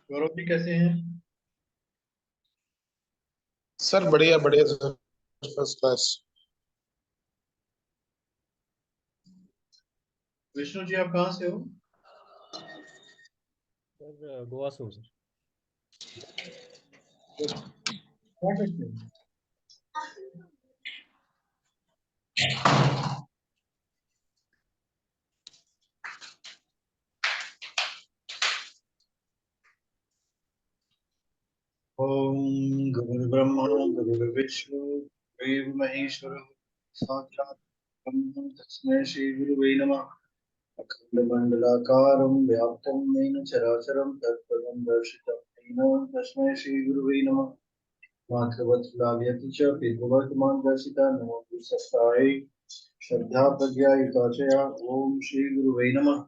गौरव जी कैसे हैं? सर बढ़िया बढ़िया sir. First class. Vishnu ji आप कहाँ से हो? सर गोवा से हूँ सर। क्या करते हो? ओम गुरुर्ब्रह्मा गुरुर्विष्णु गुरुर्देव महेश्वर साक्षात् ब्रह्म तस्मै श्री गुरुवे नमः। अखंडमंडलाकारं व्याप्तं येन चराचरं तत्पदं दर्शितं येन तस्मै श्री गुरुवे नमः। मातृवत्सलायति च पितृवर्तमान दर्शिता नमो बुद्धाय श्रद्धा प्रज्ञायुता च या ओम श्री गुरुवे नमः।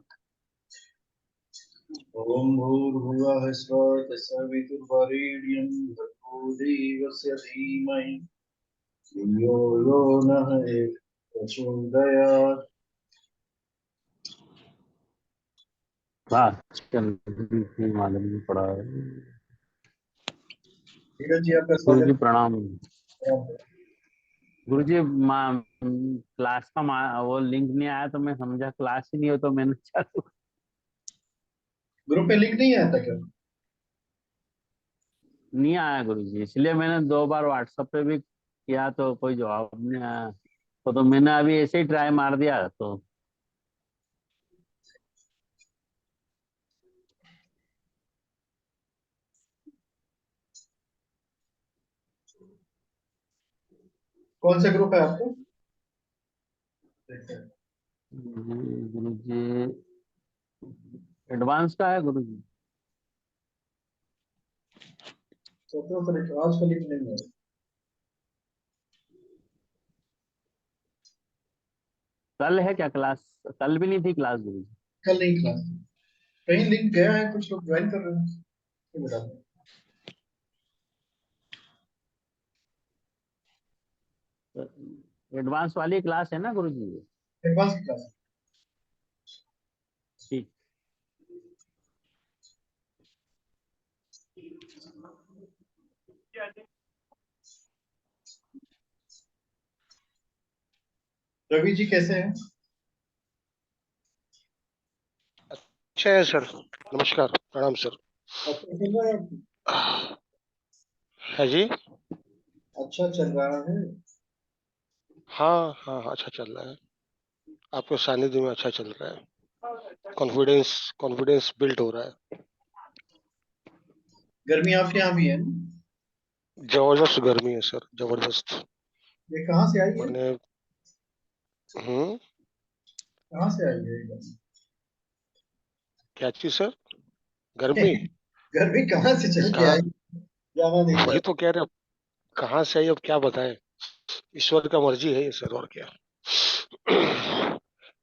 ओम भूर्भुवः स्वः तत्सवितुर्वरेण्यं भर्गो देवस्य धीमहि धियो यो नः प्रचोदयात्। क्लास चल रही थी, मालूम नहीं पड़ा है। धीरज जी आपका गुरु जी स्वागत प्रणाम। है। गुरु जी क्लास का वो लिंक नहीं आया तो मैं समझा क्लास ही नहीं हो, तो मैंने चालू ग्रुप में लिंक नहीं आया था क्या? नहीं आया गुरु जी, इसलिए मैंने 2 बार व्हाट्सएप पे भी किया तो कोई जवाब नहीं आया। तो मैंने अभी ऐसे ही ट्राई मार दिया तो। कौन सा ग्रुप है आपको? गुरु जी एडवांस का है गुरु जी। 17 तारीख आज का लिंक नहीं है। कल है क्या क्लास? कल भी नहीं थी क्लास गुरु जी। कल नहीं क्लास थी। कहीं लिंक गया है, कुछ लोग ज्वाइन कर रहे हैं, ये बता दो। एडवांस वाली क्लास है ना गुरु जी? एडवांस की क्लास ठीक। है। रवि जी कैसे हैं? अच्छा है सर। नमस्कार प्रणाम सर। अच्छा चल रहा है आपको? है जी। अच्छा चल रहा है। हाँ हाँ हाँ, अच्छा चल रहा है। आपके सानिध्य में अच्छा चल रहा है। कॉन्फिडेंस कॉन्फिडेंस बिल्ड हो रहा है। गर्मी आपके यहाँ भी है ना? जबरदस्त गर्मी है सर, जबरदस्त। ये कहाँ से आई है? मैंने हम्म। कहाँ से आई है ये गर्मी? क्या चीज सर? गर्मी गर्मी कहाँ से चल के कहाँ? आई? जाना नहीं वही पड़ा। तो कह रहे, अब कहाँ से आई, अब क्या बताएं। ईश्वर का मर्जी है ये सर, और क्या।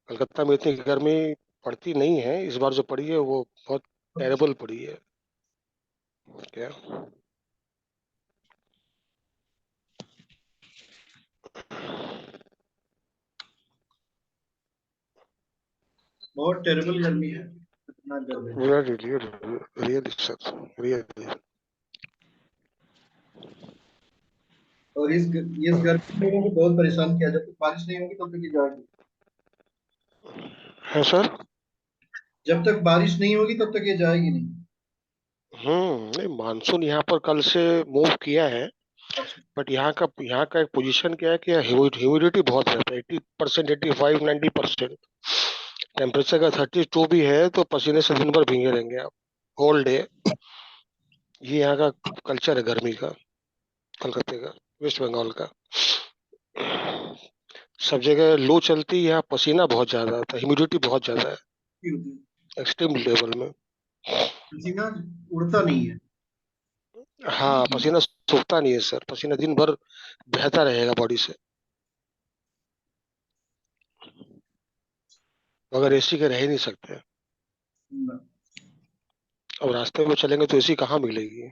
कलकत्ता में इतनी गर्मी पड़ती नहीं है, इस बार जो पड़ी है वो बहुत टेरेबल पड़ी है। और क्या। बहुत टेरेबल गर्मी है, खतरनाक गर्मी है। Really really really sir, really. और इस गर्मी में लोगों को बहुत परेशान किया, जब तक बारिश नहीं होगी तब तक ये जाएगी। है सर। जब तक बारिश नहीं होगी तब तक ये जाएगी नहीं। नहीं, मानसून यहाँ पर कल से मूव किया है। अच्छा। बट यहाँ का एक पोजीशन क्या है कि ह्यूमिडिटी बहुत रहता है, 80%, 85-90%। टेम्परेचर का 32 भी है तो पसीने से दिन भर भीगे रहेंगे आप, होल डे। ये यहाँ का कल्चर है गर्मी का, कलकत्ते का, वेस्ट बंगाल का। सब जगह लू चलती है, यहाँ पसीना बहुत ज्यादा आता है, ह्यूमिडिटी बहुत ज्यादा है, की होती है। एक्सट्रीम लेवल में। पसीना उड़ता नहीं है। हाँ, पसीना सूखता नहीं है सर, पसीना दिन भर बहता रहेगा बॉडी से। मगर एसी के रह ही नहीं सकते। न, अब रास्ते में चलेंगे तो एसी कहाँ मिलेगी।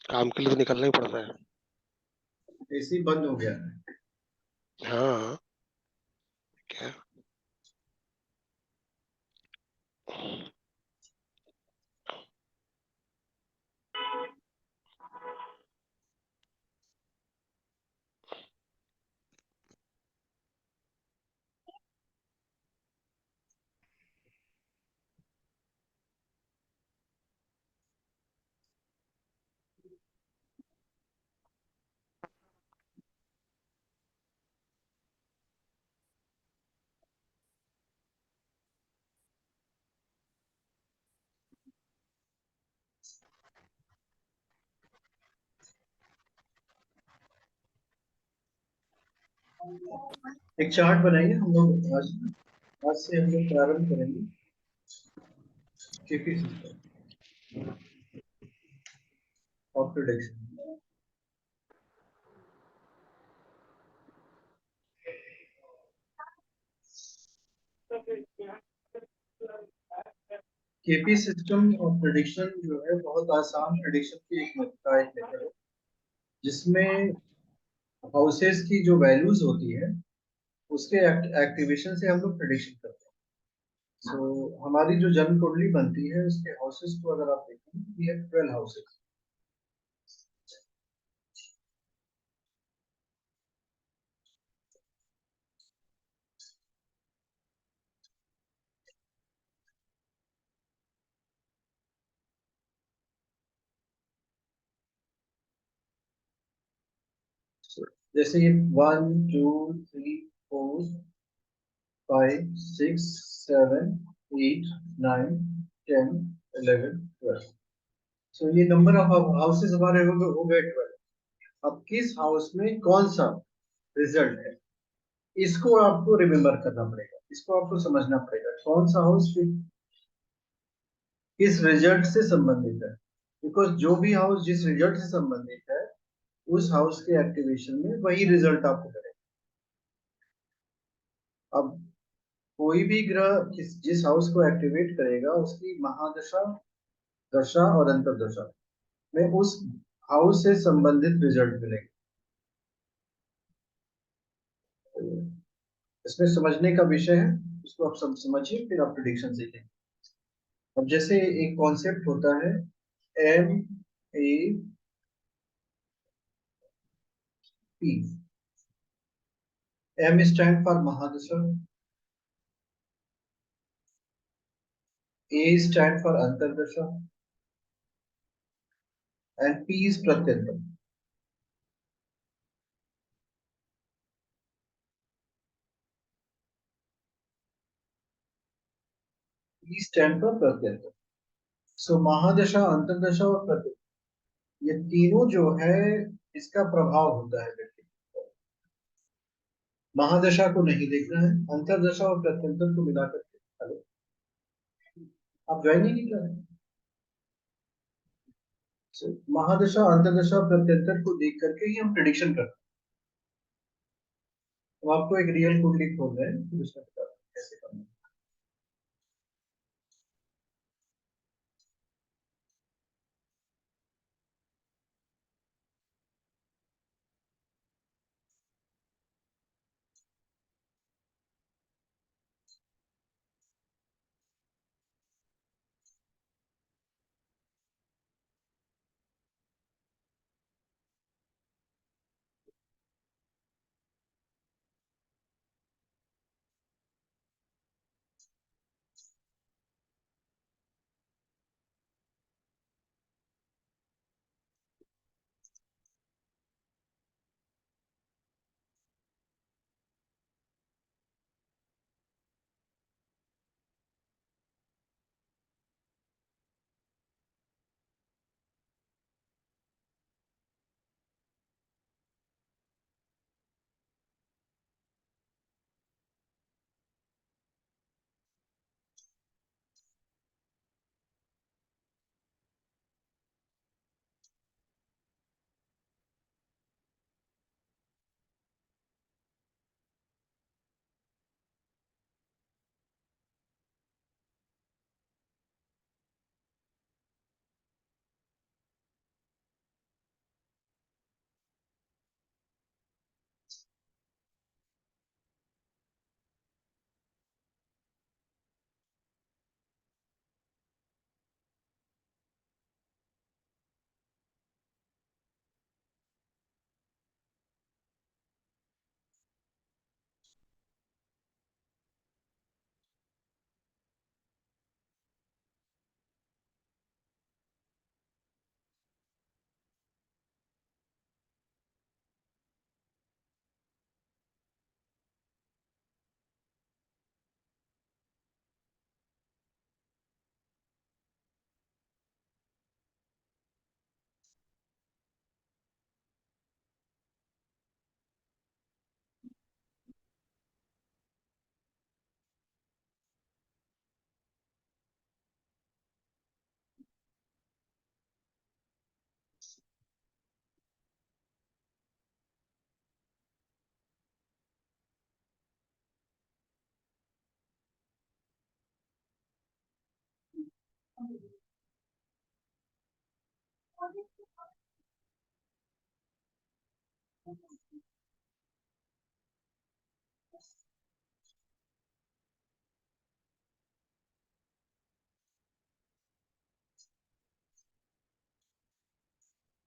काम के लिए तो निकलना ही पड़ता है। एसी बंद हो गया है। हाँ। क्या। एक चार्ट बनाएंगे हम लोग आज। आज से हम लोग प्रारंभ करेंगे KP system of production. KP system of prediction जो है बहुत आसान प्रिडिक्शन की एक मेथड है, जिसमें हाउसेस की जो वैल्यूज होती है उसके एक्टिवेशन से हम लोग प्रिडिक्शन करते हैं। सो हमारी जो जन्म कुंडली बनती है उसके हाउसेस को अगर आप देखें, ये 12 हाउसेस। जैसे ये 1 2 3 4 5 6 7 8 9 10 11 12। सो ये नंबर ऑफ हाउसेस हमारे हो गए 12। अब किस हाउस में कौन सा रिजल्ट है, इसको आपको रिमेम्बर करना पड़ेगा, इसको आपको समझना पड़ेगा कौन सा हाउस किस रिजल्ट से संबंधित है। बिकॉज जो भी हाउस जिस रिजल्ट से संबंधित है उस हाउस के एक्टिवेशन में वही रिजल्ट आपको करेगा। अब कोई भी ग्रह जिस हाउस को एक्टिवेट करेगा उसकी महादशा, दशा और अंतर्दशा में उस हाउस से संबंधित रिजल्ट मिलेगा। तो इसमें समझने का विषय है, इसको आप सब समझिए फिर आप प्रिडिक्शन सीखेंगे। अब जैसे एक कॉन्सेप्ट होता है M A P. M stand for mahadasha, A stand for antardasha and P is pratyantar. P stand for pratyantar. So mahadasha, antardasha और प्रत्यंतर, ये तीनों जो है इसका प्रभाव होता है व्यक्ति पर। महादशा को नहीं देखना है, अंतर्दशा और प्रत्यंतर को मिलाकर के। हेलो, आप ज्वाइन ही नहीं कर रहे। So, महादशा, अंतर्दशा, प्रत्यंतर को देख करके ही हम प्रिडिक्शन करते हैं। तो आपको एक रियल कुंडली खोल रहे हैं, फिर उसमें बता रहे हैं कैसे करना है।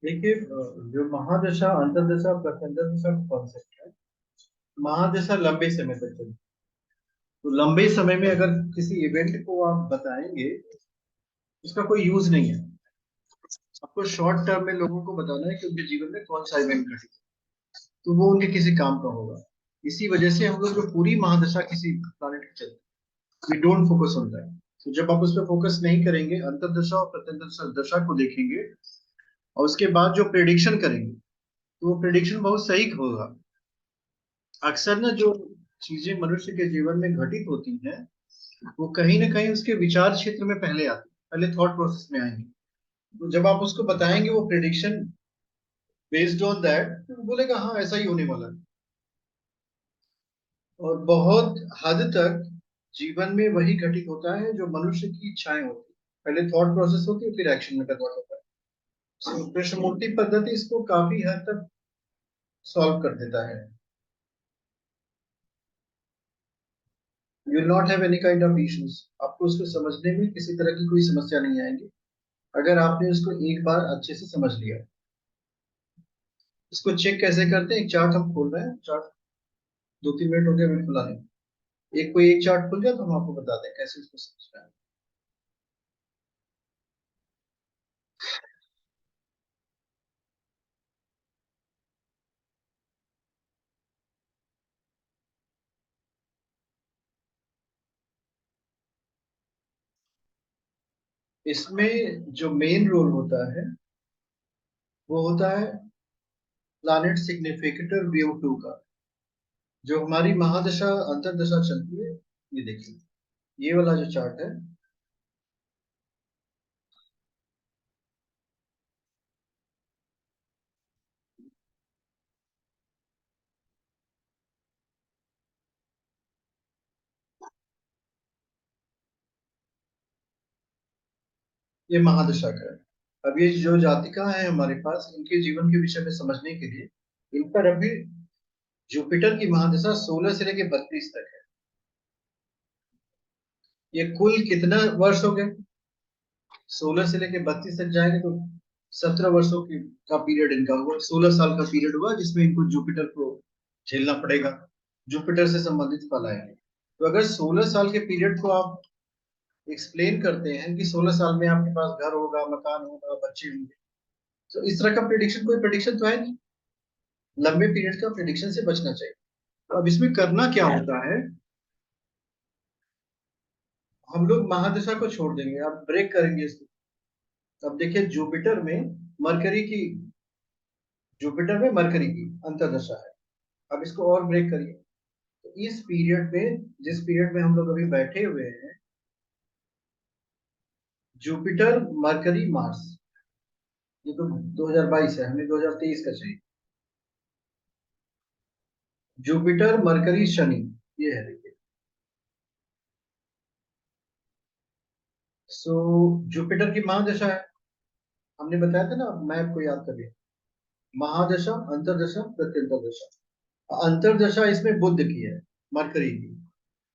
देखिए, जो महादशा, अंतर्दशा, प्रत्यंतरदशा का कॉन्सेप्ट है, महादशा लंबे समय तक चलती है। तो लंबे समय में अगर किसी इवेंट को आप बताएंगे, उसका कोई यूज नहीं है। आपको शॉर्ट टर्म में लोगों को बताना है कि उनके जीवन में कौन सा इवेंट घटित है, तो वो उनके किसी काम का होगा। इसी वजह से हम लोग जो पूरी महादशा किसी प्लैनेट की चलती है, we don't focus on that. तो जब आप उस पर फोकस नहीं करेंगे, अंतर्दशा और प्रत्यंतरदशा दशा को देखेंगे और उसके बाद जो प्रिडिक्शन करेंगे, तो वो प्रिडिक्शन बहुत सही होगा। अक्सर ना जो चीजें मनुष्य के जीवन में घटित होती हैं, वो कहीं ना कहीं उसके विचार क्षेत्र में पहले आती है, पहले थॉट प्रोसेस में आएंगे। तो जब आप उसको बताएंगे वो प्रिडिक्शन बेस्ड ऑन दैट, तो वो बोलेगा हाँ ऐसा ही होने वाला है। और बहुत हद तक जीवन में वही घटित होता है जो मनुष्य की इच्छाएं होती है। पहले थॉट प्रोसेस होती है, फिर एक्शन में कन्वर्ट होता है। So, कृष्णमूर्ति पद्धति इसको काफी हद तक सॉल्व कर देता है। You will not have any kind of issues. आपको उसको समझने में किसी तरह की कोई समस्या नहीं आएगी, अगर आपने उसको एक बार अच्छे से समझ लिया। इसको चेक कैसे करते हैं? एक चार्ट हम खोल रहे हैं, चार्ट 2-3 मिनट हो गए बिल्कुल आने। एक कोई एक चार्ट खुल गया तो हम आपको बताते हैं कैसे इसको समझना है। इसमें जो मेन रोल होता है वो होता है प्लैनेट सिग्निफिकेटर व्यू 2 का। जो हमारी महादशा अंतर्दशा चलती है, ये देखिए, ये वाला जो चार्ट है, ये महादशा का है। अब ये जो जातिका है हमारे पास, इनके जीवन के विषय में समझने के लिए इन पर अभी जुपिटर की महादशा 16 से लेकर 32 तक है। ये कुल कितना वर्ष हो गए? 16 से लेकर 32 तक जाएंगे तो 17 वर्षों की का पीरियड इनका हुआ। 16 साल का पीरियड हुआ जिसमें इनको जुपिटर को झेलना पड़ेगा, जुपिटर से संबंधित फल आएंगे। तो अगर 16 साल के पीरियड को आप एक्सप्लेन करते हैं कि 16 साल में आपके पास घर होगा, मकान होगा, बच्चे होंगे, तो इस तरह का प्रिडिक्शन, कोई प्रिडिक्शन तो है नहीं। लंबे पीरियड का प्रिडिक्शन से बचना चाहिए। तो अब इसमें करना क्या होता है, हम लोग महादशा को छोड़ देंगे, अब ब्रेक करेंगे इसको। अब देखिए, जुपिटर में मरकरी की अंतर्दशा है। अब इसको और ब्रेक करिए। तो इस पीरियड में, जिस पीरियड में हम लोग अभी बैठे हुए हैं, जुपिटर, मरकरी, मार्स, ये तो 2022 है, हमें 2023 का चाहिए। जुपिटर, मरकरी, शनि, ये है देखिए। सो जुपिटर की महादशा है, हमने बताया था ना, मैप को याद करिए। महादशा, अंतर्दशा, प्रत्यंतरदशा। अंतर्दशा इसमें बुध की है, मरकरी की,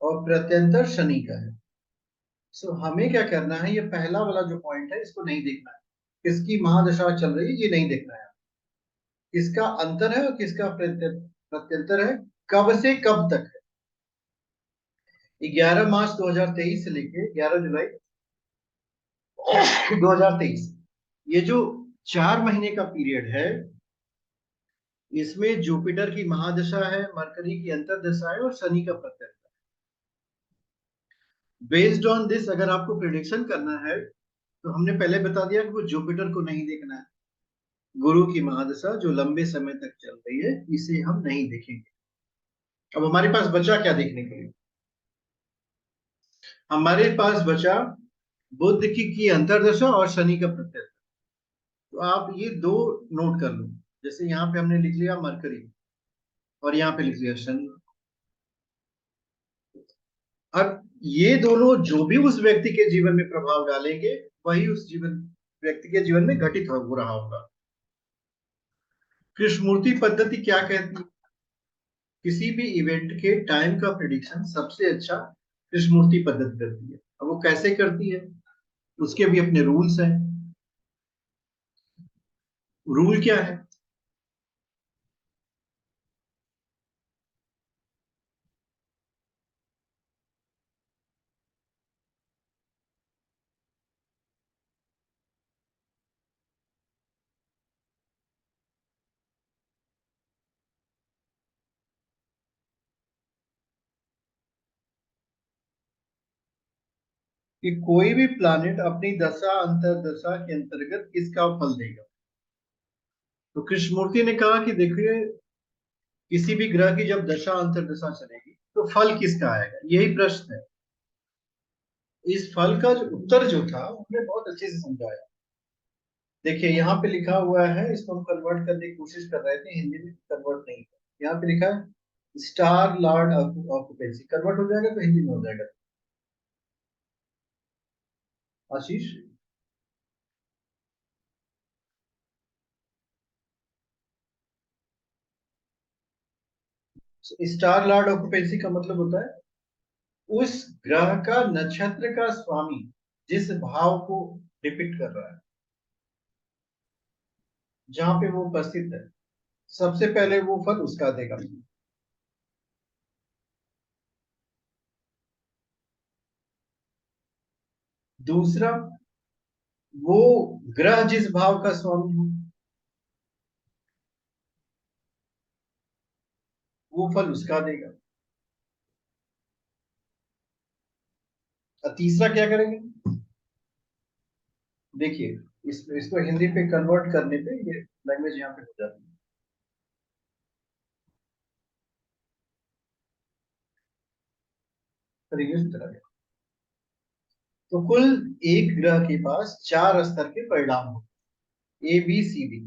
और प्रत्यंतर शनि का है। सो हमें क्या करना है, ये पहला वाला जो पॉइंट है इसको नहीं देखना है। किसकी महादशा चल रही है ये नहीं देखना है, किसका अंतर है और किसका प्रत्यंतर है, कब से कब तक है। 11 मार्च 2023 से लेके 11 जुलाई 2023, ये जो 4 महीने का पीरियड है, इसमें जुपिटर की महादशा है, मरकरी की अंतर्दशा है और शनि का प्रत्यंतर। बेस्ड ऑन दिस अगर आपको प्रिडिक्शन करना है, तो हमने पहले बता दिया कि वो जुपिटर को नहीं देखना है। गुरु की महादशा जो लंबे समय तक चल रही है, इसे हम नहीं देखेंगे। अब हमारे पास बचा क्या देखने के लिए? हमारे पास बचा बुध की अंतर्दशा और शनि का प्रत्यय। तो आप ये दो नोट कर लो। जैसे यहाँ पे हमने लिख लिया मरकरी और यहाँ पे लिख लिया शनि। अब ये दोनों जो भी उस व्यक्ति के जीवन में प्रभाव डालेंगे वही उस व्यक्ति के जीवन में घटित हो रहा होगा। कृष्णमूर्ति पद्धति क्या कहती है? किसी भी इवेंट के टाइम का प्रिडिक्शन सबसे अच्छा कृष्णमूर्ति पद्धति करती है। अब वो कैसे करती है, उसके भी अपने रूल्स हैं। रूल क्या है? कि कोई भी प्लैनेट अपनी दशा अंतरदशा के अंतर्गत किसका फल देगा। तो कृष्णमूर्ति ने कहा कि देखिए, किसी भी ग्रह की जब दशा अंतरदशा चलेगी तो फल किसका आएगा, यही प्रश्न है। इस फल का जो उत्तर जो था उन्होंने बहुत अच्छे से समझाया। देखिए यहाँ पे लिखा हुआ है, इसको हम कन्वर्ट करने की कोशिश कर रहे थे, हिंदी में कन्वर्ट नहीं किया। यहाँ पे लिखा है स्टार लॉर्ड ऑक्यूपेंसी, कन्वर्ट हो जाएगा तो हिंदी में हो जाएगा। आशीष, स्टार लॉर्ड ऑक्यूपेंसी का मतलब होता है उस ग्रह का नक्षत्र का स्वामी जिस भाव को डिपिक्ट कर रहा है, जहां पे वो उपस्थित है, सबसे पहले वो फल उसका देगा। दूसरा, वो ग्रह जिस भाव का स्वामी हो वो फल उसका देगा। और तीसरा क्या करेंगे, देखिए इसको हिंदी पे कन्वर्ट करने पे ये लैंग्वेज यहाँ पे हो जाती है। फिर इंग्लिश में चला गया। तो कुल एक ग्रह के पास 4 स्तर के परिणाम होते हैं, ए बी सी डी।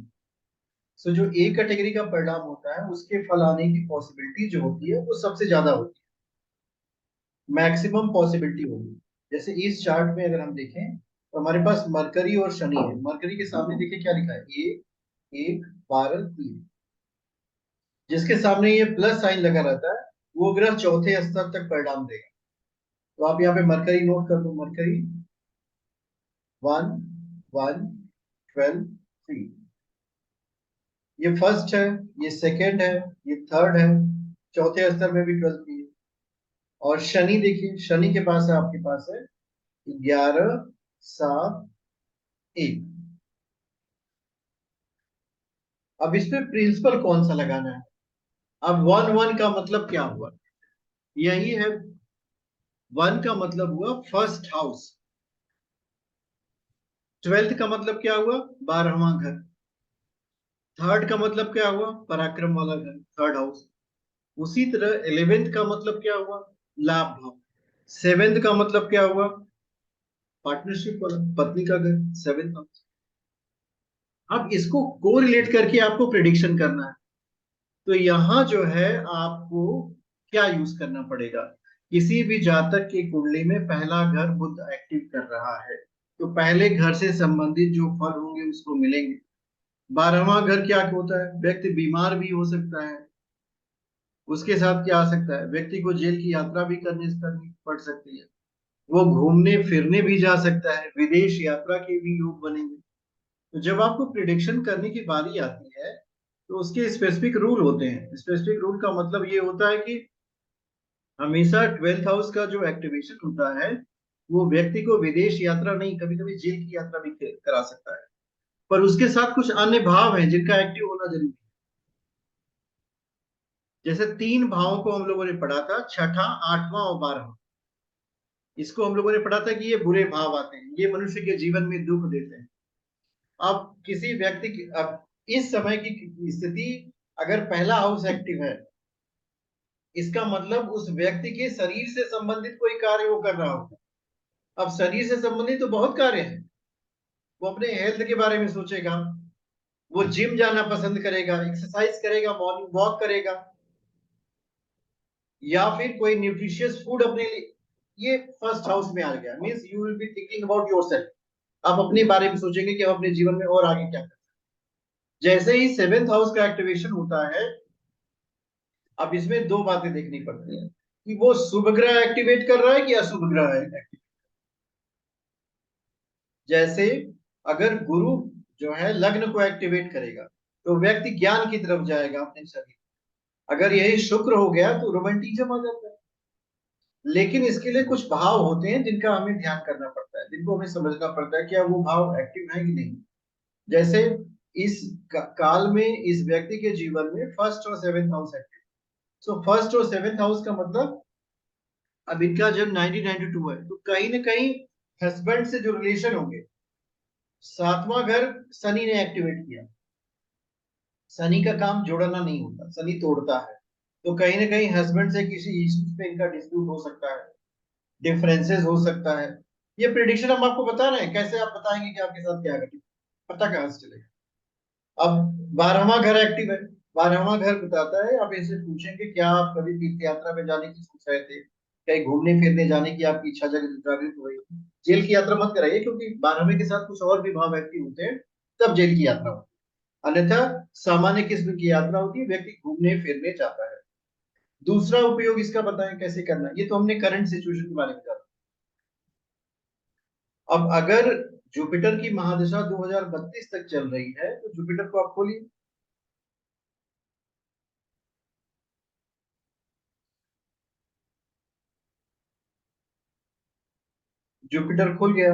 सो जो ए कैटेगरी का परिणाम होता है उसके फल आने की पॉसिबिलिटी जो होती है वो सबसे ज्यादा होती है, मैक्सिमम पॉसिबिलिटी होगी। जैसे इस चार्ट में अगर हम देखें तो हमारे पास मरकरी और शनि है। मरकरी के सामने देखिए क्या लिखा है, ए 1 12 3। जिसके सामने ये प्लस साइन लगा रहता है वो ग्रह चौथे स्तर तक परिणाम देगा। तो आप यहाँ पे मरकरी नोट कर दो, मरकरी 1 1 12 3। ये फर्स्ट है, ये सेकंड है, ये थर्ड है, चौथे स्तर में भी 12 है। और शनि देखिए, शनि के पास है, आपके पास है 11 7 1। अब इस पे प्रिंसिपल कौन सा लगाना है। अब 1 1 का मतलब क्या हुआ, यही है 1 का मतलब हुआ फर्स्ट हाउस। 12th का मतलब क्या हुआ, 12वां घर। थर्ड का मतलब क्या हुआ, पराक्रम वाला घर, थर्ड हाउस। उसी तरह 11th का मतलब क्या हुआ, लाभ भाव। 7th का मतलब क्या हुआ, पार्टनरशिप वाला, पत्नी का घर, 7th हाउस। अब इसको कोरिलेट करके आपको प्रिडिक्शन करना है। तो यहां जो है आपको क्या यूज करना पड़ेगा, किसी भी जातक की कुंडली में पहला घर बुध एक्टिव कर रहा है तो पहले घर से संबंधित जो फल होंगे उसको मिलेंगे। 12वां घर क्या होता है, व्यक्ति बीमार भी हो सकता है। उसके साथ क्या आ सकता है, व्यक्ति को जेल की यात्रा भी करनी पड़ सकती है। वो घूमने फिरने भी जा सकता है, विदेश यात्रा के भी योग बनेंगे। तो जब आपको प्रिडिक्शन करने की बारी आती है तो उसके स्पेसिफिक रूल होते हैं। स्पेसिफिक रूल का मतलब ये होता है कि हमेशा 12th हाउस का जो एक्टिवेशन होता है वो व्यक्ति को विदेश यात्रा नहीं, कभी कभी जेल की यात्रा भी करा सकता है। पर उसके साथ कुछ अन्य भाव हैं जिनका एक्टिव होना जरूरी है। जैसे 3 भावों को हम लोगों ने पढ़ा था, छठा, 8वां और 12वां। इसको हम लोगों ने पढ़ा था कि ये बुरे भाव आते हैं, ये मनुष्य के जीवन में दुख देते हैं। अब किसी व्यक्ति की, अब इस समय की स्थिति, अगर पहला हाउस एक्टिव है इसका मतलब उस व्यक्ति के शरीर से संबंधित कोई कार्य वो कर रहा होगा। अब शरीर से संबंधित तो बहुत कार्य हैं। वो अपने हेल्थ के बारे में सोचेगा, वो जिम जाना पसंद करेगा, एक्सरसाइज करेगा, मॉर्निंग वॉक करेगा, या फिर कोई न्यूट्रिशियस फूड अपने ये फर्स्ट हाउस में आ गया, means you will be thinking about yourself. आप अपने बारे में सोचेंगे कि आप अपने जीवन में और आगे क्या करें। जैसे ही सेवेंथ हाउस का एक्टिवेशन होता है, अब इसमें दो बातें देखनी पड़ती है कि वो शुभ ग्रह एक्टिवेट कर रहा है कि अशुभ ग्रह है। जैसे अगर गुरु जो है लग्न को एक्टिवेट करेगा तो व्यक्ति ज्ञान की तरफ जाएगा अपने शरीर। अगर यही शुक्र हो गया तो रोमांटिज्म आ जाता है। लेकिन इसके लिए कुछ भाव होते हैं जिनका हमें ध्यान करना पड़ता है, जिनको हमें समझना पड़ता है क्या वो भाव एक्टिव है कि नहीं। जैसे इस काल में इस व्यक्ति के जीवन में फर्स्ट और seventh house active. So first और सेवेंथ हाउस का मतलब, अब इनका जब 1992 है तो कहीं ना कहीं हस्बैंड से जो रिलेशन होंगे, सातवां घर शनि ने एक्टिवेट किया। शनि का काम जोड़ना नहीं होता, शनि तोड़ता है। तो कहीं ना कहीं हस्बैंड से किसी इश्यूज पे इनका डिस्प्यूट हो सकता है, डिफरेंसेस हो सकता है। ये प्रिडिक्शन हम आपको बता रहे हैं, कैसे आप बताएंगे कि आपके साथ क्या घटित, पता कहां से चलेगा। अब 12वां घर एक्टिव है। 12वां घर बताता है, आप इनसे पूछेंगे क्या आप कभी तीर्थ यात्रा में जाने की सोच रहे थे, कहीं घूमने फिरने जाने की आपकी इच्छा जागृत हो रही है। जेल की यात्रा मत कराइए, क्योंकि 12वें के साथ कुछ और भी भाव एक्टिव होते हैं, तब जेल की यात्रा होती है। अन्यथा सामान्य किस्म की यात्रा होती है, व्यक्ति घूमने फिरने जाता है। दूसरा उपयोग इसका बताएं कैसे करना है। ये तो हमने करंट सिचुएशन के बारे में जाना। अब अगर जुपिटर की महादशा 2032 तक चल रही है तो जुपिटर को आप खोलिए। जुपिटर खुल गया।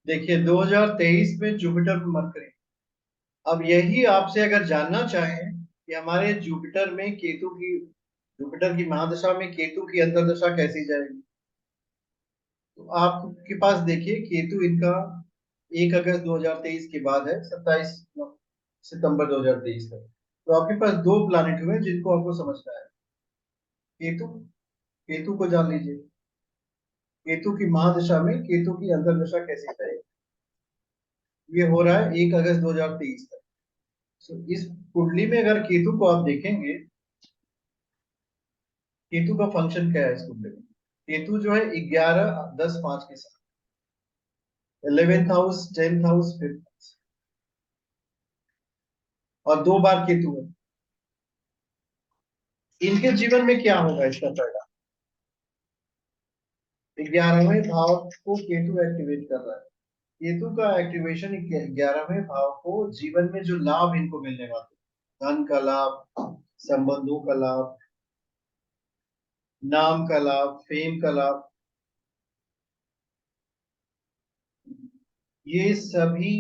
देखिए 2023 में जुपिटर पर मरकरी। अब यही आपसे अगर जानना चाहें कि हमारे जुपिटर में केतु की, जुपिटर की महादशा में केतु की अंतर्दशा कैसी जाएगी, तो आपके पास देखिए केतु इनका 1 अगस्त 2023 के बाद है, 27 सितंबर 2023 तक। तो आपके पास दो प्लानिट हुए जिनको आपको समझना है। केतु, केतु को जान लीजिए। केतु की महादशा में केतु की अंतर्दशा कैसी जाएगी, ये हो रहा है 1 अगस्त 2023 तक। So, इस कुंडली में अगर केतु को आप देखेंगे, केतु का फंक्शन क्या है इस कुंडली में। केतु जो है 11 10 5 के साथ 11th house 10th house 5th house, और दो बार केतु है। इनके जीवन में क्या होगा इसका परिणाम। 11वें भाव को केतु एक्टिवेट कर रहा है। केतु का एक्टिवेशन 11वें भाव को जीवन में जो लाभ इनको मिलने वाले, धन का लाभ, संबंधों का लाभ, नाम का लाभ, फेम का लाभ, ये सभी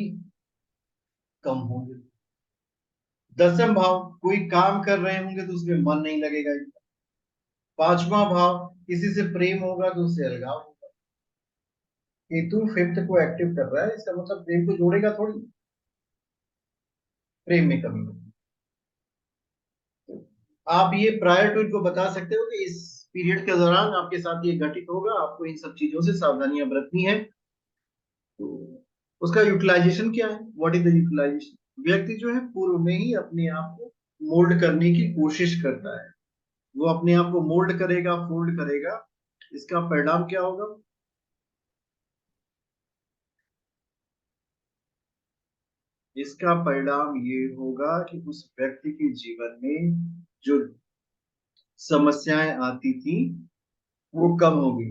कम होंगे। 10वां भाव, कोई काम कर रहे होंगे तो उसमें मन नहीं लगेगा इनका। 5वां भाव, किसी से प्रेम होगा तो उससे अलगाव होगा। केतु 5th को एक्टिव कर रहा है, इसका मतलब प्रेम को जोड़ेगा थोड़ी, प्रेम में कमी होगी। आप ये प्रायर टू इनको बता सकते हो कि इस पीरियड के दौरान आपके साथ ये घटित होगा, आपको इन सब चीजों से सावधानियां बरतनी है। तो उसका यूटिलाइजेशन क्या है, व्हाट इज द यूटिलाइजेशन। व्यक्ति जो है पूर्व में ही अपने आप को मोल्ड करने की कोशिश करता है। वो अपने आप को मोल्ड करेगा, फोल्ड करेगा। इसका परिणाम क्या होगा, इसका परिणाम ये होगा कि उस व्यक्ति के जीवन में जो समस्याएं आती थी वो कम होगी।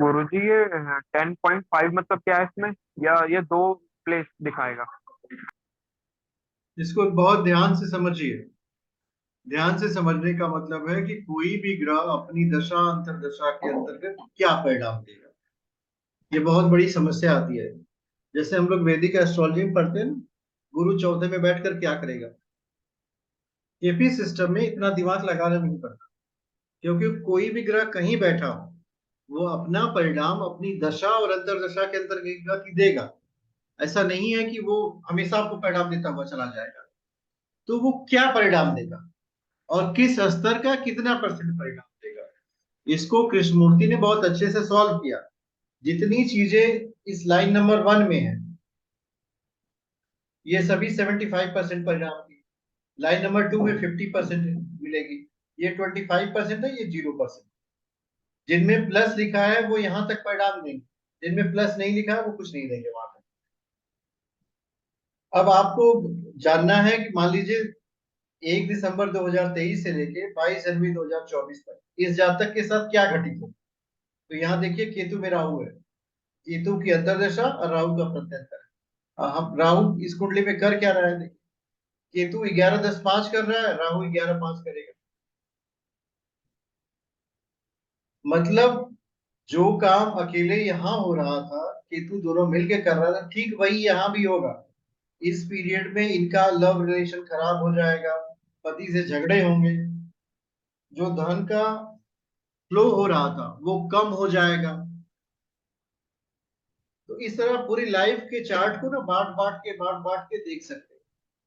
गुरुजी ये 10.5 मतलब क्या है इसमें, या ये दो प्लेस दिखाएगा। इसको बहुत ध्यान से समझिए। ध्यान से समझने का मतलब है कि कोई भी ग्रह अपनी दशा अंतरदशा के अंतर्गत क्या परिणाम देगा, ये बहुत बड़ी समस्या आती है। जैसे हम लोग वैदिक एस्ट्रोलॉजी में पढ़ते हैं ना, गुरु 14 में बैठकर क्या करेगा। केपी सिस्टम में इतना दिमाग लगाना नहीं पड़ता, क्योंकि कोई भी ग्रह कहीं बैठा हो वो अपना परिणाम अपनी दशा और अंतरदशा के अंतर्गत ही देगा। ऐसा नहीं है कि वो हमेशा आपको परिणाम देता हुआ चला जाएगा। तो वो क्या परिणाम देगा और किस स्तर का कितना परसेंट परिणाम देगा, इसको कृष्णमूर्ति ने बहुत अच्छे से सॉल्व किया। जितनी चीजें इस लाइन नंबर 1 में है ये सभी 75% परिणाम की, लाइन नंबर 2 में 50% मिलेगी, ये 25% है, ये 0%। जिनमें प्लस लिखा है वो यहां तक परिणाम देंगे, जिनमें प्लस नहीं लिखा है वो कुछ नहीं देंगे वहां तक। अब आपको जानना है कि मान लीजिए 1 दिसंबर 2023 से लेके 22 जनवरी 2024 तक इस जातक के साथ क्या घटित हो। तो यहाँ देखिए केतु में राहु है, केतु की अंतर्दशा और राहु का प्रत्यंतर। हम राहु इस कुंडली में कर क्या रहा है देखिए, केतु 11-10-5 कर रहा है, राहु 11-5 करेगा। मतलब जो काम अकेले यहाँ हो रहा था, केतु दोनों मिलके कर रहा था, ठीक वही यहाँ भी होगा। इस पीरियड में इनका लव रिलेशन खराब हो जाएगा, पति से झगड़े होंगे, जो धन का फ्लो हो रहा था वो कम हो जाएगा। तो इस तरह पूरी लाइफ के चार्ट को ना बांट बांट के देख सकते हैं।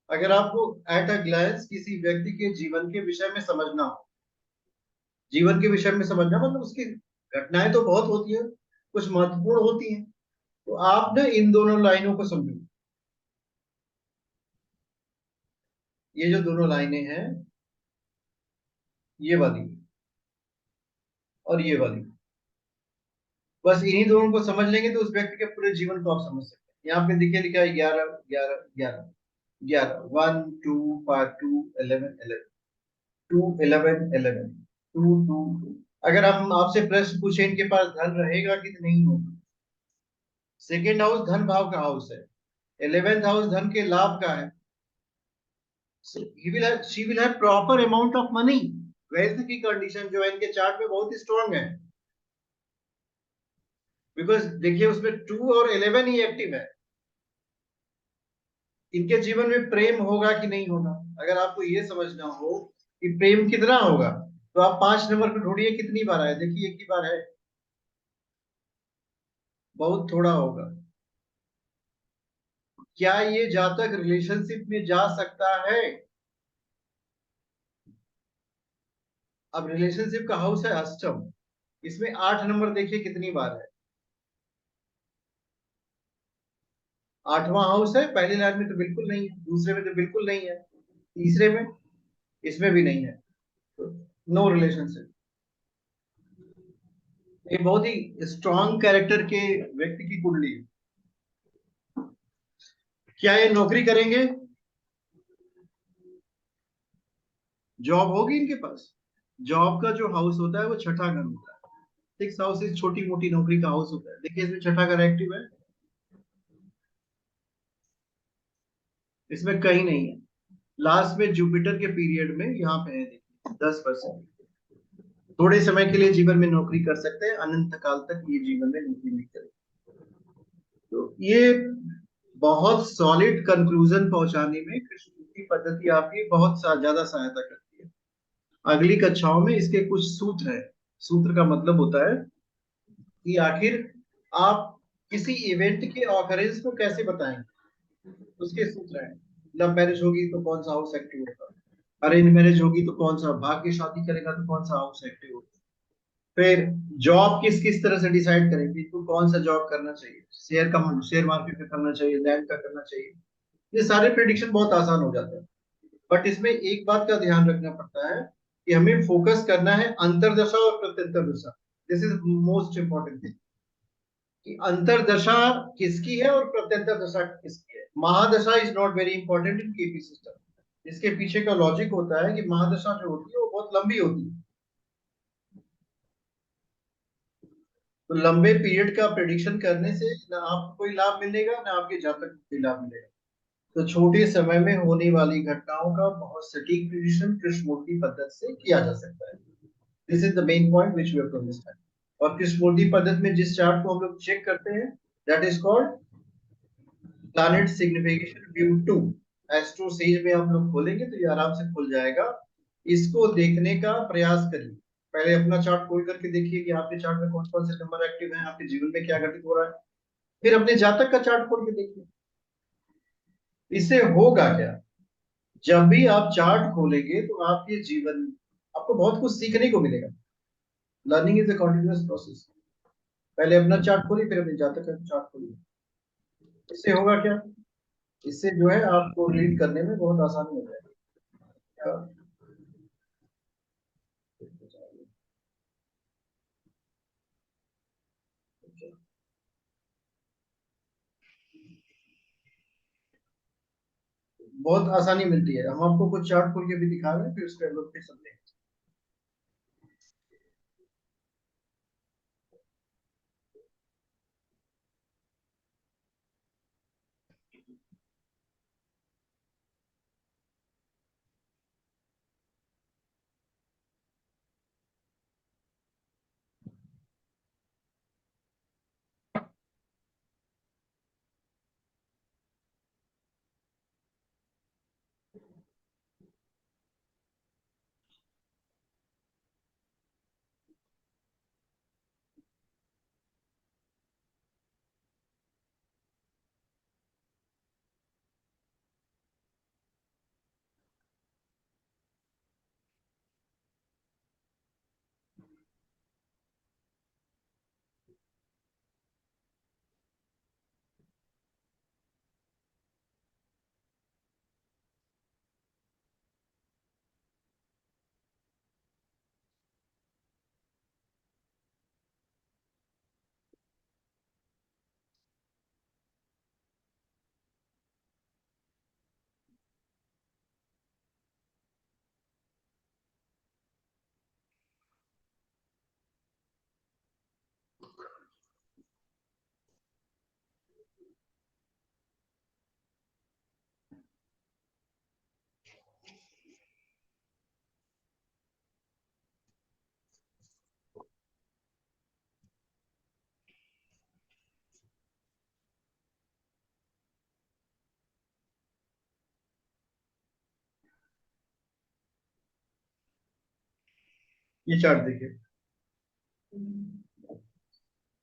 अगर आपको एट अ ग्लैंस किसी व्यक्ति के जीवन के विषय में समझना हो, जीवन के विषय में समझना मतलब उसकी घटनाएं तो बहुत होती है, कुछ महत्वपूर्ण होती हैं, तो आप ना इन दोनों लाइनों को समझो। ये जो दोनों लाइनें हैं, ये वाली और ये वाली, बस इन्हीं दोनों को समझ लेंगे तो उस व्यक्ति के पूरे जीवन को आप समझ सकते हैं। यहाँ पे देखिए लिखा है 11 11 11 11, 1 2 5 2 11 11 2 11 11 2 2 2। अगर हम आपसे प्रश्न पूछे इनके पास धन रहेगा कि नहीं होगा। सेकेंड हाउस धन भाव का हाउस है, 11th हाउस धन के लाभ का है। So she will have proper amount of money। Wealth की कंडीशन जो है इनके चार्ट में बहुत ही स्ट्रांग है, बिकॉज देखिए उसमें 2 और 11 ही एक्टिव है। इनके जीवन में प्रेम होगा कि नहीं होगा, अगर आपको ये समझना हो कि प्रेम कितना होगा तो आप 5 नंबर पे ढूंढिए कितनी बार है, देखिए एक ही बार है, बहुत थोड़ा होगा। क्या ये जातक रिलेशनशिप में जा सकता है। अब रिलेशनशिप का हाउस है अष्टम, इसमें 8 नंबर देखिए कितनी बार है, 8वां हाउस है। पहली लाइन में तो बिल्कुल नहीं है, दूसरे में तो बिल्कुल नहीं है, तीसरे में, इसमें भी नहीं है, तो नो रिलेशनशिप। ये बहुत ही स्ट्रॉन्ग कैरेक्टर के व्यक्ति की कुंडली है। क्या ये नौकरी करेंगे, जॉब होगी इनके पास। जॉब का जो हाउस होता है वो छठा घर होता है। 6 हाउस इस छोटी मोटी नौकरी का हाउस होता है, देखिए इसमें छठा घर एक्टिव है, इसमें कहीं नहीं है। लास्ट में जुपिटर के पीरियड में यहाँ पे है देखिए 10%। थोड़े समय के लिए जीवन में नौकरी कर सकते हैं, अनंत काल तक ये जीवन में नौकरी नहीं करेंगे। तो ये बहुत सॉलिड कंक्लूजन पहुंचाने में कृष्ण की पद्धति आपकी बहुत ज्यादा सहायता करती है। अगली कक्षाओं में इसके कुछ सूत्र हैं। सूत्र का मतलब होता है कि आखिर आप किसी इवेंट के ऑकरेंस को कैसे बताएंगे, उसके सूत्र हैं। लव मैरिज होगी तो कौन सा हाउस एक्टिव होगा, अरेंज मैरिज होगी तो कौन सा, भाग्य शादी करेगा तो कौन सा हाउस एक्टिव होगा। फिर जॉब किस किस तरह से डिसाइड करेंगे, तो कौन सा जॉब करना चाहिए, शेयर मार्केट में करना चाहिए, लैंड का करना चाहिए। ये सारे प्रिडिक्शन बहुत आसान हो जाते हैं, बट इसमें एक बात का ध्यान रखना पड़ता है कि हमें फोकस करना है अंतरदशा और प्रत्यंतर दशा। This is most important thing कि अंतरदशा किसकी है और प्रत्यंतर दशा किसकी है। Mahadasha is not very important in KP system. इसके पीछे का लॉजिक होता है कि महादशा जो होती है वो बहुत लंबी होती है, तो लंबे पीरियड का प्रेडिक्शन करने से ना आपको कोई लाभ मिलेगा ना आपके जातक को कोई लाभ मिलेगा। तो छोटे समय में होने वाली घटनाओं का बहुत सटीक प्रिडिक्शन कृष्णमूर्ति पद्धति से किया जा सकता है। This is the main point which we have to understand. और कृष्णमूर्ति पद्धति में जिस चार्ट को हम लोग चेक करते हैं that is called planet signification view 2। Astro says में आप लोग खोलेंगे तो ये आराम से खुल जाएगा। इसको देखने का प्रयास करिए। पहले अपना चार्ट खोल करके देखिए कि आपके चार्ट में कौन कौन से नंबर एक्टिव हैं, आपके जीवन में क्या घटित हो रहा है। फिर अपने जातक का चार्ट खोल के देखिए। इससे होगा क्या, जब भी आप चार्ट खोलेंगे तो आपके जीवन आपको बहुत कुछ सीखने को मिलेगा। Learning is a continuous process. पहले अपना चार्ट खोलिए, फिर अपने जातक का चार्ट खोलिए। इससे होगा क्या, इससे जो है आपको रीड करने में बहुत आसानी हो जाएगी। बहुत आसानी मिलती है। हम आपको कुछ चार्ट खोल के भी दिखा रहे हैं, फिर उसके हम लोग फिर समझेंगे। ये चार्ट देखिए,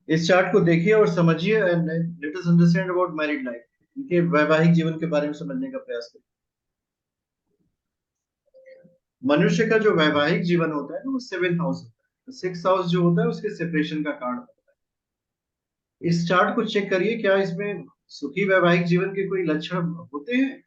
इस चार्ट को देखिए और समझिए and let us understand about married life. इनके वैवाहिक जीवन के बारे में समझने का प्रयास करिए। मनुष्य का जो वैवाहिक जीवन होता है ना वो 7th हाउस होता है। 6th हाउस जो होता है उसके सेपरेशन का कारण होता है। इस चार्ट को चेक करिए, क्या इसमें सुखी वैवाहिक जीवन के कोई लक्षण होते हैं।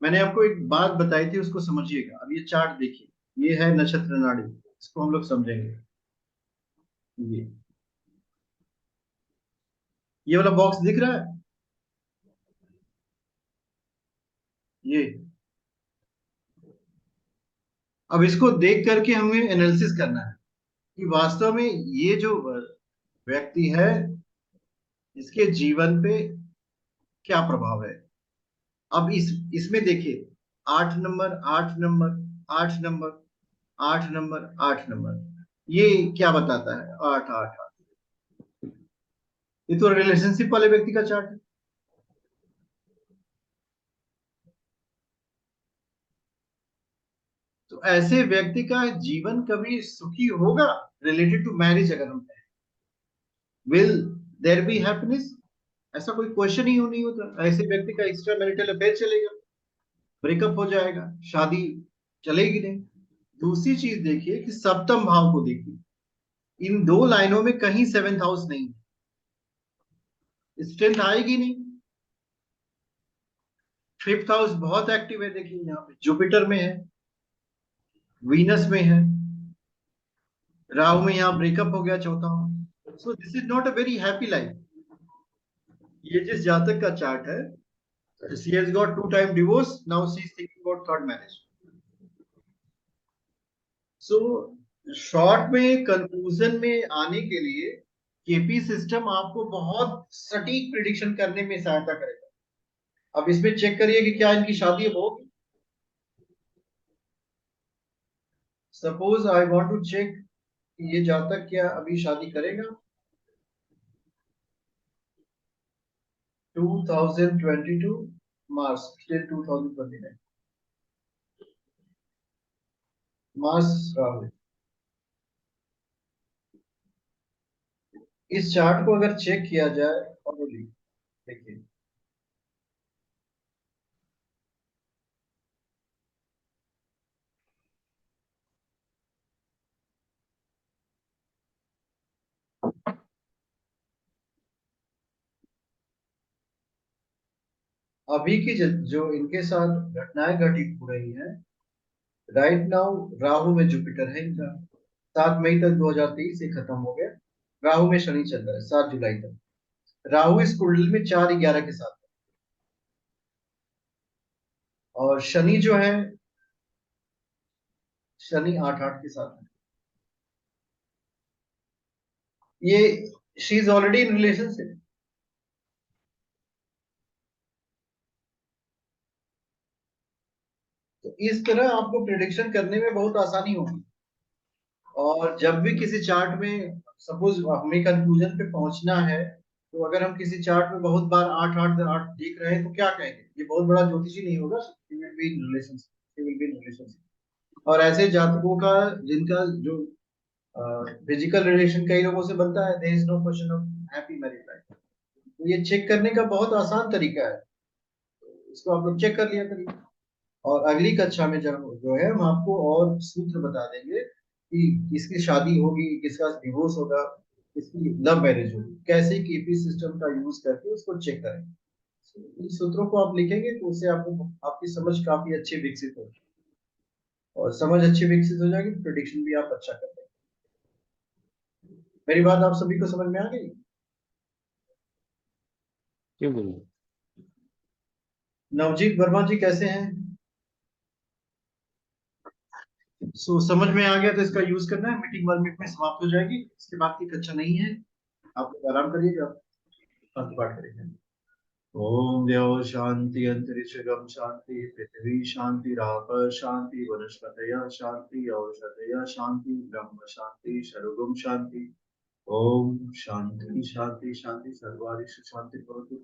मैंने आपको एक बात बताई थी, उसको समझिएगा। अब ये चार्ट देखिए, ये है नक्षत्र नाड़ी, इसको हम लोग समझेंगे। ये वाला बॉक्स दिख रहा है, ये। अब इसको देख करके हमें एनालिसिस करना है कि वास्तव में ये जो व्यक्ति है इसके जीवन पे क्या प्रभाव है। अब इसमें देखिए, 8 number, 8 number, 8 number, 8 number, 8 number, ये क्या बताता है? 8 8 8। ये तो रिलेशनशिप वाले व्यक्ति का चार्ट है। तो ऐसे व्यक्ति का जीवन कभी सुखी होगा? रिलेटेड टू मैरिज अगर हम कहें, विल देयर बी हैप्पीनेस? ऐसा कोई क्वेश्चन ही नहीं होता। ऐसे व्यक्ति का एक्स्ट्रा मैरिटल अफेयर चलेगा, ब्रेकअप हो जाएगा, शादी चलेगी नहीं। दूसरी चीज देखिए कि सप्तम भाव को देखिए, इन दो लाइनों में कहीं 7th हाउस नहीं है, स्ट्रेंथ आएगी नहीं। 5th हाउस बहुत एक्टिव है, देखिए यहाँ पे जुपिटर में है, वीनस में है, राहु में यहाँ ब्रेकअप हो गया, चौथा house. So this is not a very happy life. ये जिस जातक का चार्ट है, she has got 2 time divorce, now she is thinking about third marriage. So short में कंक्लूजन में आने के लिए केपी सिस्टम आपको बहुत सटीक प्रिडिक्शन करने में सहायता करेगा। अब इसमें चेक करिए कि क्या इनकी शादी अब होगी। Suppose I want to check ये जातक क्या अभी शादी करेगा। 2022 मार्च till 2029 मार्च राहुल। इस चार्ट को अगर चेक किया जाए और देखिए अभी की जो इनके साथ घटनाएं घटित हो रही हैं राइट नाउ। राहु में जुपिटर है इनका, 7 मई तक 2023 से खत्म हो गया। राहु में शनि चल रहा है 7 जुलाई तक। राहु इस कुंडली में 4-11 के साथ है और शनि जो है शनि 8-8 के साथ है। ये she is already in relationship. तो इस तरह आपको प्रिडिक्शन करने में बहुत आसानी होगी। और जब भी किसी चार्ट में सपोज हमें कंक्लूजन पे पहुंचना है तो अगर हम किसी चार्ट में बहुत बार 8-8-8 देख रहे हैं तो क्या कहेंगे, ये बहुत बड़ा ज्योतिषी नहीं होगा। He will be in relationship. He will be in relationship। और ऐसे जातकों का जिनका जो फिजिकल रिलेशन कई लोगों से बनता है, there is no question of happy married life. तो ये चेक करने का बहुत आसान तरीका है, इसको आप लोग चेक कर लिया करिए। और अगली कक्षा में जब जो है हम आपको और सूत्र बता देंगे कि किसकी शादी होगी, किसका डिवोर्स होगा, किसकी लव मैरिज होगी, कैसे केपी सिस्टम का यूज करके उसको चेक करेंगे। इन सूत्रों को आप लिखेंगे तो उससे आपको आपकी समझ काफी अच्छी विकसित होगी और समझ अच्छी विकसित हो जाएगी तो प्रिडिक्शन भी आप अच्छा कर पाएंगे। मेरी बात आप सभी को समझ में आ गई। जी गुरु। नवजीत वर्मा जी कैसे हैं? समझ में आ गया तो इसका यूज करना है। मीटिंग 1 मिनट में समाप्त हो जाएगी, इसके बाद की कक्षा नहीं है। आप लोग आराम करिएगा, शांति पाठ करेंगे। ओम द्यौ शांति अंतरिक्षगम शांति पृथ्वी शांति राप शांति वनस्पतय शांति औषधय शांति ब्रह्म शांति सर्वगम शांति। ओम शांति शांति शांति सर्वारिष शांति भवतु।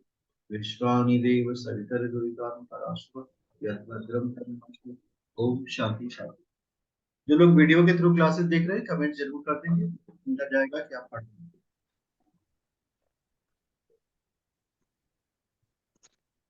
विश्वानि देव सवितर दुरितानि पराशुर यद्भद्रं तन्मस्तु। ओम शांति शांति। जो लोग वीडियो के थ्रू क्लासेस देख रहे हैं कमेंट जरूर कर देंगे, समझा जाएगा कि आप पढ़